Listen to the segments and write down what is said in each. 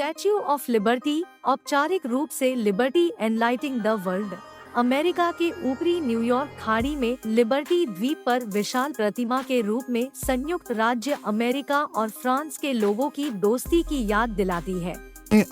Statue of liberty, औपचारिक रूप से liberty enlightening the world, America के ऊपरी न्यूयॉर्क खाड़ी में लिबर्टी द्वीप पर विशाल प्रतिमा के रूप में संयुक्त राज्य अमेरिका और फ्रांस के लोगों की दोस्ती की याद दिलाती है।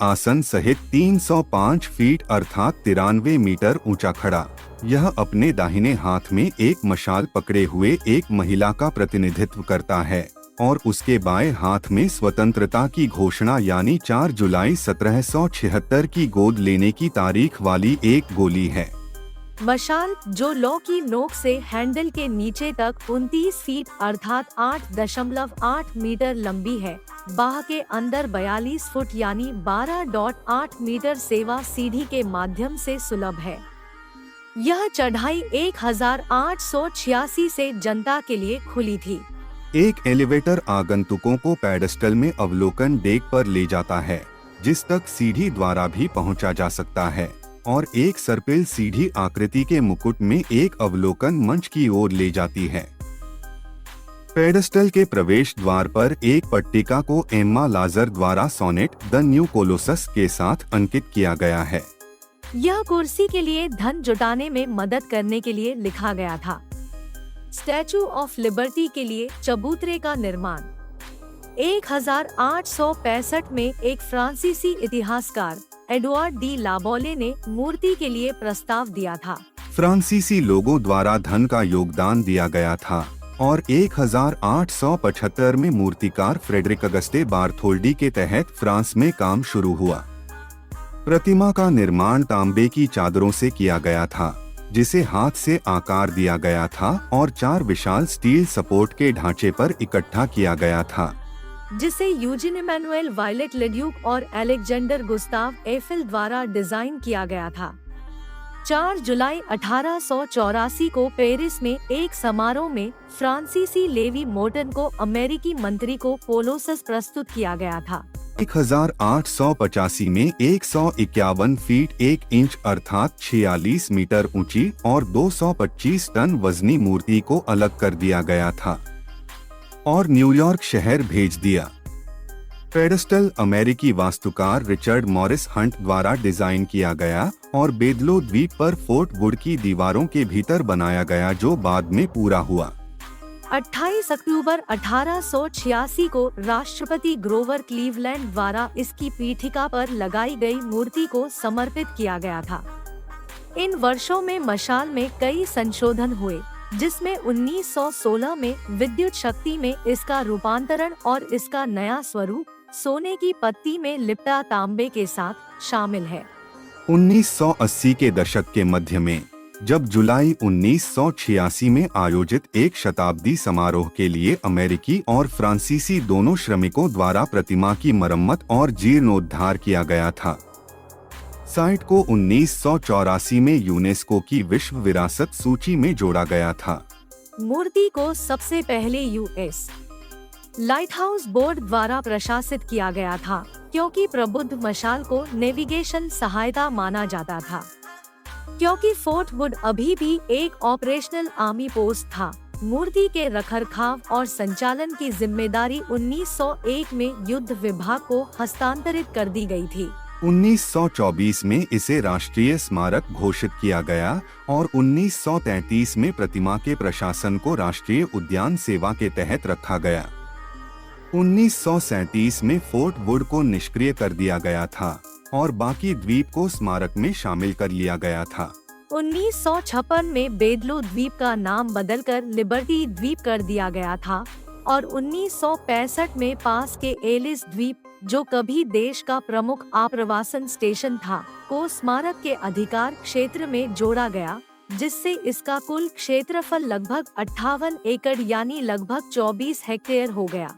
आसन सहित 305 फीट अर्थात 93 मीटर ऊंचा खड़ा, यह अपने दाहिने हाथ में एक मशाल पकड़े हुए एक महिला का प्रतिनिधित्व करता है और उसके बाएं हाथ में स्वतंत्रता की घोषणा यानी 4 जुलाई 1776 की गोद लेने की तारीख वाली एक गोली है। मशाल, जो लौ की नोक से हैंडल के नीचे तक 29 फीट अर्थात 8.8 मीटर लंबी है, बाह के अंदर 42 फुट यानी 12.8 मीटर सेवा सीढ़ी के माध्यम से सुलभ है। यह चढ़ाई 1886 से जनता के लिए खुली थी। एक एलिवेटर आगंतुकों को पेडेस्टल में अवलोकन डेक पर ले जाता है, जिस तक सीढ़ी द्वारा भी पहुंचा जा सकता है, और एक सर्पिल सीढ़ी आकृति के मुकुट में एक अवलोकन मंच की ओर ले जाती है। पेडेस्टल के प्रवेश द्वार पर एक पट्टिका को एम्मा लाजर द्वारा सोनेट द न्यू कोलोसस के साथ अंकित किया गया है। यह कुर्सी के लिए धन जुटाने में मदद करने के लिए लिखा गया था। स्टैच्यू ऑफ लिबर्टी के लिए चबूतरे का निर्माण 1865 में एक फ्रांसीसी इतिहासकार एडवर्ड डी लाबोले ने मूर्ति के लिए प्रस्ताव दिया था। फ्रांसीसी लोगों द्वारा धन का योगदान दिया गया था और 1875 में मूर्तिकार फ्रेडरिक अगस्टे बार्थोल्डी के तहत फ्रांस में काम शुरू हुआ। प्रतिमा का निर्माण तांबे की चादरों से किया गया था, जिसे हाथ से आकार दिया गया था और 4 विशाल स्टील सपोर्ट के ढांचे पर इकट्ठा किया गया था, जिसे यूजिन इमैनुएल वायलेट लेड्यूक और अलेक्जेंडर गुस्ताव एफिल द्वारा डिजाइन किया गया था। 4 जुलाई 1884 को पेरिस में एक समारोह में फ्रांसीसी लेवी मोर्टन को अमेरिकी मंत्री को कोलोसस प्रस्तुत किया गया था। 1885 में 151 फीट 1 इंच अर्थात 46 मीटर ऊंची और 225 टन वजनी मूर्ति को अलग कर दिया गया था और न्यूयॉर्क शहर भेज दिया। पेडेस्टल अमेरिकी वास्तुकार रिचर्ड मॉरिस हंट द्वारा डिजाइन किया गया और बेदलो द्वीप पर फोर्ट वुड की दीवारों के भीतर बनाया गया, जो बाद में पूरा हुआ। 28 अक्टूबर 1886 को राष्ट्रपति ग्रोवर क्लीवलैंड द्वारा इसकी पीठिका पर लगाई गई मूर्ति को समर्पित किया गया था। इन वर्षों में मशाल में कई संशोधन हुए, जिसमें 1916 में विद्युत शक्ति में इसका रूपांतरण और इसका नया स्वरूप सोने की पत्ती में लिपटा तांबे के साथ शामिल है। 1980 के दशक के मध्य में, जब जुलाई 1986 में आयोजित एक शताब्दी समारोह के लिए अमेरिकी और फ्रांसीसी दोनों श्रमिकों द्वारा प्रतिमा की मरम्मत और जीर्णोद्धार किया गया था। साइट को 1984 में यूनेस्को की विश्व विरासत सूची में जोड़ा गया था। मूर्ति को सबसे पहले यूएस लाइटहाउस बोर्ड द्वारा प्रशासित किया गया था, क्योंकि प्रबुद्ध मशाल को नेविगेशन सहायता माना जाता था। क्योंकि फोर्ट वुड अभी भी एक ऑपरेशनल आर्मी पोस्ट था, मूर्ति के रखरखाव और संचालन की जिम्मेदारी 1901 में युद्ध विभाग को हस्तांतरित कर दी गई थी। 1924 में इसे राष्ट्रीय स्मारक घोषित किया गया और 1933 में प्रतिमा के प्रशासन को राष्ट्रीय उद्यान सेवा के तहत रखा गया। 1937 में फोर्ट वुड को निष्क्रिय कर दिया गया था और बाकी द्वीप को स्मारक में शामिल कर लिया गया था। 1956 में बेदलो द्वीप का नाम बदलकर लिबर्टी द्वीप कर दिया गया था और 1965 में पास के एलिस द्वीप, जो कभी देश का प्रमुख आप्रवासन स्टेशन था, को स्मारक के अधिकार क्षेत्र में जोड़ा गया, जिससे इसका कुल क्षेत्रफल लगभग 58 एकड़ यानी लगभग 24 हेक्टेयर हो गया।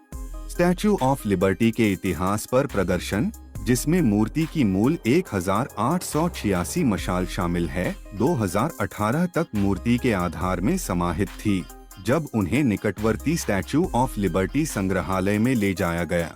स्टैच्यू ऑफ लिबर्टी के इतिहास पर प्रदर्शन, जिसमें मूर्ति की मूल 1886 मशाल शामिल है, 2018 तक मूर्ति के आधार में समाहित थी, जब उन्हें निकटवर्ती स्टैच्यू ऑफ लिबर्टी संग्रहालय में ले जाया गया।